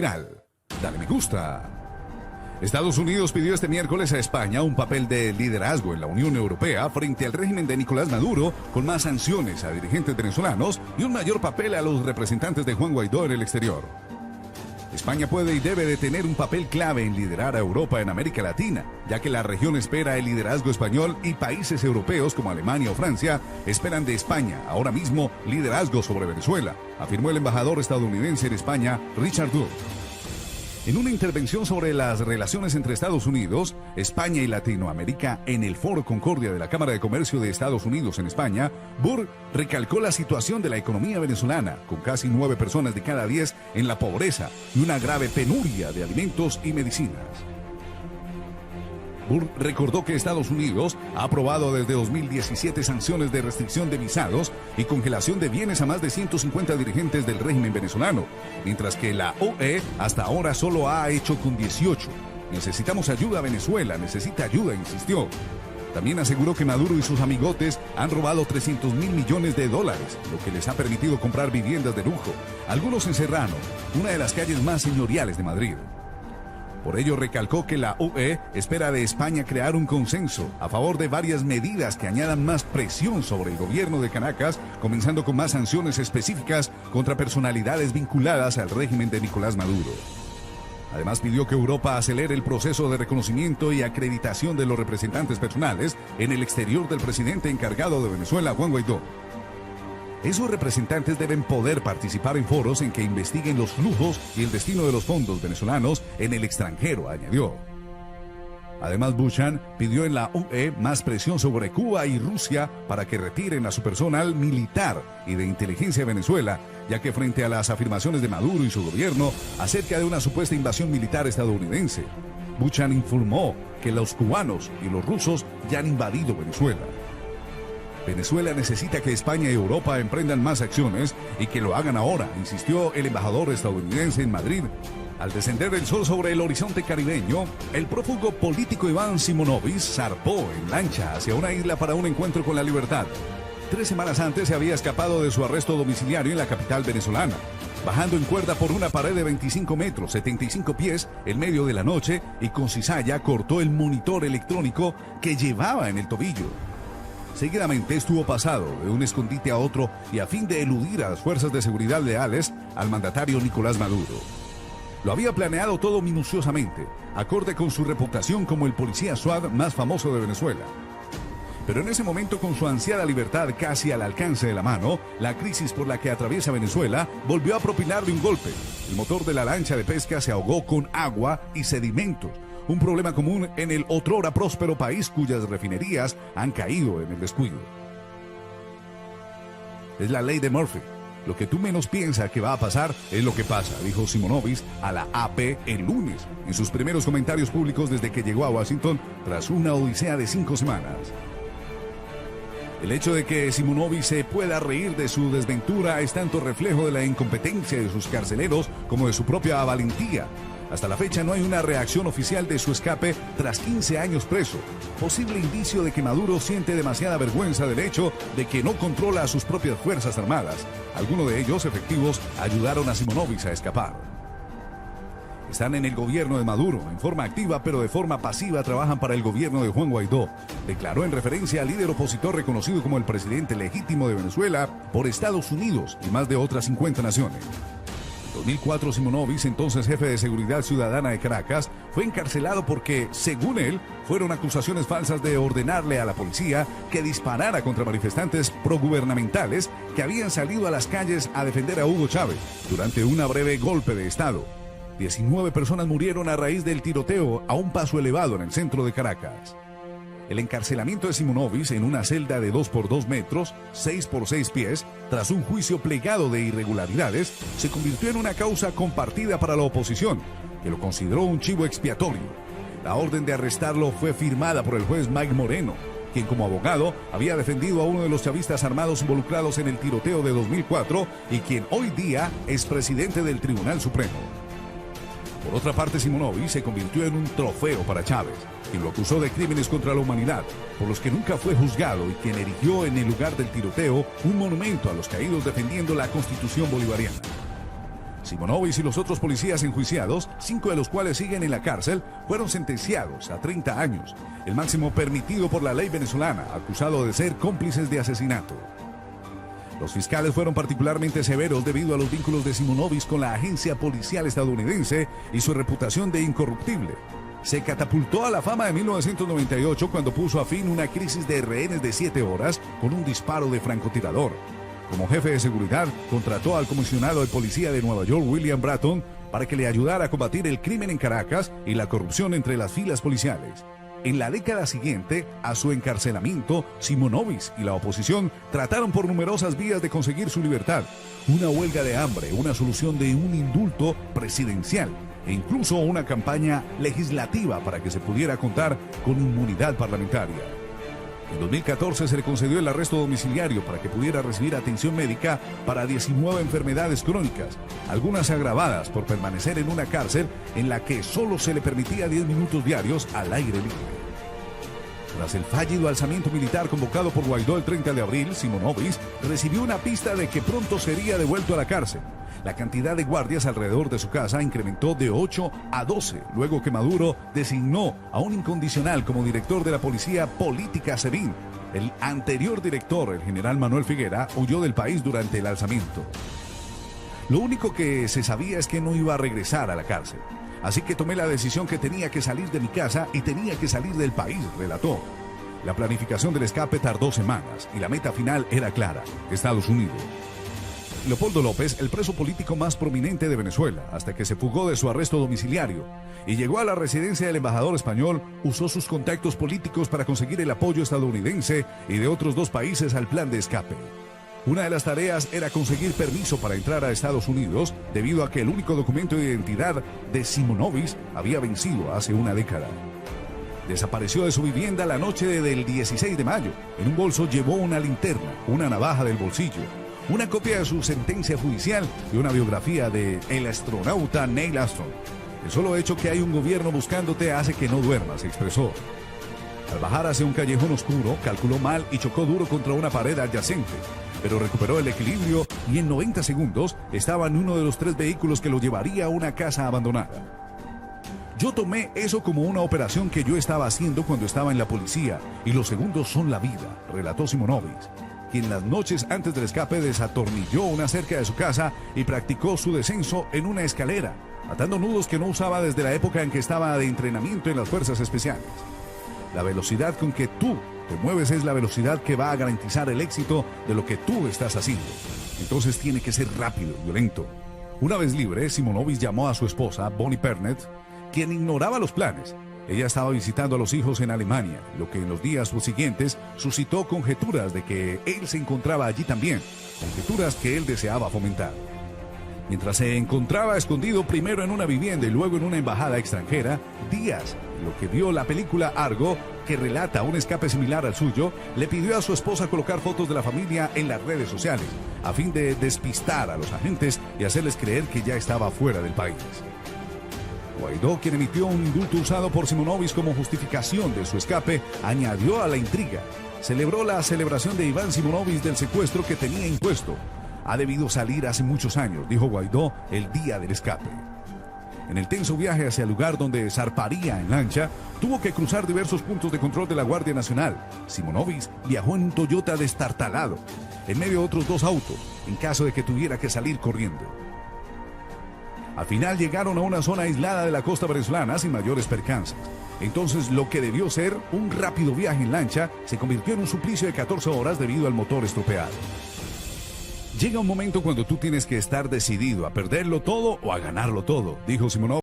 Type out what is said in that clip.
Dale me gusta. Estados Unidos pidió este miércoles a España un papel de liderazgo en la Unión Europea frente al régimen de Nicolás Maduro, con más sanciones a dirigentes venezolanos y un mayor papel a los representantes de Juan Guaidó en el exterior. España puede y debe de tener un papel clave en liderar a Europa en América Latina, ya que la región espera el liderazgo español y países europeos como Alemania o Francia esperan de España ahora mismo liderazgo sobre Venezuela, afirmó el embajador estadounidense en España, Richard Burr. En una intervención sobre las relaciones entre Estados Unidos, España y Latinoamérica en el Foro Concordia de la Cámara de Comercio de Estados Unidos en España, Burr recalcó la situación de la economía venezolana, con casi 9 personas de cada 10 en la pobreza y una grave penuria de alimentos y medicinas. Burr recordó que Estados Unidos ha aprobado desde 2017 sanciones de restricción de visados y congelación de bienes a más de 150 dirigentes del régimen venezolano, mientras que la OE hasta ahora solo ha hecho con 18. Necesitamos ayuda, Venezuela necesita ayuda, insistió. También aseguró que Maduro y sus amigotes han robado $300 mil millones, lo que les ha permitido comprar viviendas de lujo, algunos en Serrano, una de las calles más señoriales de Madrid. Por ello recalcó que la UE espera de España crear un consenso a favor de varias medidas que añadan más presión sobre el gobierno de Caracas, comenzando con más sanciones específicas contra personalidades vinculadas al régimen de Nicolás Maduro. Además pidió que Europa acelere el proceso de reconocimiento y acreditación de los representantes personales en el exterior del presidente encargado de Venezuela, Juan Guaidó. Esos representantes deben poder participar en foros en que investiguen los flujos y el destino de los fondos venezolanos en el extranjero, añadió. Además, Buchan pidió en la UE más presión sobre Cuba y Rusia para que retiren a su personal militar y de inteligencia de Venezuela, ya que frente a las afirmaciones de Maduro y su gobierno acerca de una supuesta invasión militar estadounidense, Buchan informó que los cubanos y los rusos ya han invadido Venezuela. Venezuela necesita que España y Europa emprendan más acciones y que lo hagan ahora, insistió el embajador estadounidense en Madrid. Al descender el sol sobre el horizonte caribeño, el prófugo político Iván Simonovic zarpó en lancha hacia una isla para un encuentro con la libertad. 3 semanas antes se había escapado de su arresto domiciliario en la capital venezolana, bajando en cuerda por una pared de 25 metros, 75 pies, en medio de la noche, y con cizalla cortó el monitor electrónico que llevaba en el tobillo. Seguidamente estuvo pasado de un escondite a otro y a fin de eludir a las fuerzas de seguridad leales al mandatario Nicolás Maduro. Lo había planeado todo minuciosamente, acorde con su reputación como el policía SWAT más famoso de Venezuela. Pero en ese momento, con su ansiada libertad casi al alcance de la mano, la crisis por la que atraviesa Venezuela volvió a propinarle un golpe. El motor de la lancha de pesca se ahogó con agua y sedimentos, un problema común en el otrora próspero país cuyas refinerías han caído en el descuido. Es la ley de Murphy. Lo que tú menos piensas que va a pasar es lo que pasa, dijo Simonovic a la AP el lunes, en sus primeros comentarios públicos desde que llegó a Washington tras una odisea de 5 semanas. El hecho de que Simonovic se pueda reír de su desventura es tanto reflejo de la incompetencia de sus carceleros como de su propia valentía. Hasta la fecha no hay una reacción oficial de su escape tras 15 años preso, posible indicio de que Maduro siente demasiada vergüenza del hecho de que no controla a sus propias fuerzas armadas. Algunos de ellos efectivos ayudaron a Simonovic a escapar. Están en el gobierno de Maduro, en forma activa pero de forma pasiva trabajan para el gobierno de Juan Guaidó, declaró en referencia al líder opositor reconocido como el presidente legítimo de Venezuela por Estados Unidos y más de otras 50 naciones. En 2004, Simonovic, entonces jefe de Seguridad Ciudadana de Caracas, fue encarcelado porque, según él, fueron acusaciones falsas de ordenarle a la policía que disparara contra manifestantes progubernamentales que habían salido a las calles a defender a Hugo Chávez durante un breve golpe de Estado. 19 personas murieron a raíz del tiroteo a un paso elevado en el centro de Caracas. El encarcelamiento de Simonovic en una celda de 2 por 2 metros, 6 por 6 pies, tras un juicio plegado de irregularidades, se convirtió en una causa compartida para la oposición, que lo consideró un chivo expiatorio. La orden de arrestarlo fue firmada por el juez Mike Moreno, quien como abogado había defendido a uno de los chavistas armados involucrados en el tiroteo de 2004 y quien hoy día es presidente del Tribunal Supremo. Por otra parte, Simonovic se convirtió en un trofeo para Chávez, quien lo acusó de crímenes contra la humanidad, por los que nunca fue juzgado y quien erigió en el lugar del tiroteo un monumento a los caídos defendiendo la Constitución bolivariana. Simonovic y los otros policías enjuiciados, 5 de los cuales siguen en la cárcel, fueron sentenciados a 30 años, el máximo permitido por la ley venezolana, acusado de ser cómplices de asesinato. Los fiscales fueron particularmente severos debido a los vínculos de Simonovic con la agencia policial estadounidense y su reputación de incorruptible. Se catapultó a la fama en 1998 cuando puso a fin una crisis de rehenes de 7 horas con un disparo de francotirador. Como jefe de seguridad, contrató al comisionado de policía de Nueva York, William Bratton, para que le ayudara a combatir el crimen en Caracas y la corrupción entre las filas policiales. En la década siguiente a su encarcelamiento, Simonovic y la oposición trataron por numerosas vías de conseguir su libertad. Una huelga de hambre, una solución de un indulto presidencial e incluso una campaña legislativa para que se pudiera contar con inmunidad parlamentaria. En 2014 se le concedió el arresto domiciliario para que pudiera recibir atención médica para 19 enfermedades crónicas, algunas agravadas por permanecer en una cárcel en la que solo se le permitía 10 minutos diarios al aire libre. Tras el fallido alzamiento militar convocado por Guaidó el 30 de abril, Simonovic recibió una pista de que pronto sería devuelto a la cárcel. La cantidad de guardias alrededor de su casa incrementó de 8 a 12, luego que Maduro designó a un incondicional como director de la Policía Política SEBIN. El anterior director, el general Manuel Figuera, huyó del país durante el alzamiento. Lo único que se sabía es que no iba a regresar a la cárcel. Así que tomé la decisión que tenía que salir de mi casa y tenía que salir del país, relató. La planificación del escape tardó semanas y la meta final era clara: Estados Unidos. Leopoldo López, el preso político más prominente de Venezuela, hasta que se fugó de su arresto domiciliario y llegó a la residencia del embajador español, usó sus contactos políticos para conseguir el apoyo estadounidense y de otros 2 países al plan de escape. Una de las tareas era conseguir permiso para entrar a Estados Unidos, debido a que el único documento de identidad de Simonovic había vencido hace una década. Desapareció de su vivienda la noche del 16 de mayo. En un bolso llevó una linterna, una navaja del bolsillo, una copia de su sentencia judicial y una biografía de el astronauta Neil Armstrong. El solo hecho que hay un gobierno buscándote hace que no duermas, expresó. Al bajar hacia un callejón oscuro, calculó mal y chocó duro contra una pared adyacente, pero recuperó el equilibrio y en 90 segundos estaba en uno de los 3 vehículos que lo llevaría a una casa abandonada. Yo tomé eso como una operación que yo estaba haciendo cuando estaba en la policía y los segundos son la vida, relató Simonovic, quien las noches antes del escape desatornilló una cerca de su casa y practicó su descenso en una escalera, atando nudos que no usaba desde la época en que estaba de entrenamiento en las fuerzas especiales. La velocidad con que tú te mueves es la velocidad que va a garantizar el éxito de lo que tú estás haciendo. Entonces tiene que ser rápido y violento. Una vez libre, Simonovic llamó a su esposa, Bonnie Pernet, quien ignoraba los planes. Ella estaba visitando a los hijos en Alemania, lo que en los días siguientes suscitó conjeturas de que él se encontraba allí también, conjeturas que él deseaba fomentar. Mientras se encontraba escondido primero en una vivienda y luego en una embajada extranjera, Díaz, lo que vio la película Argo, que relata un escape similar al suyo, le pidió a su esposa colocar fotos de la familia en las redes sociales, a fin de despistar a los agentes y hacerles creer que ya estaba fuera del país. Guaidó, quien emitió un indulto usado por Simonovic como justificación de su escape, añadió a la intriga. Celebró la celebración de Iván Simonovic del secuestro que tenía impuesto. Ha debido salir hace muchos años, dijo Guaidó el día del escape. En el tenso viaje hacia el lugar donde zarparía en lancha, tuvo que cruzar diversos puntos de control de la Guardia Nacional. Simonovic viajó en un Toyota destartalado, en medio de otros 2 autos, en caso de que tuviera que salir corriendo. Al final llegaron a una zona aislada de la costa venezolana sin mayores percances. Entonces lo que debió ser un rápido viaje en lancha se convirtió en un suplicio de 14 horas debido al motor estropeado. Llega un momento cuando tú tienes que estar decidido a perderlo todo o a ganarlo todo, dijo Simonovic.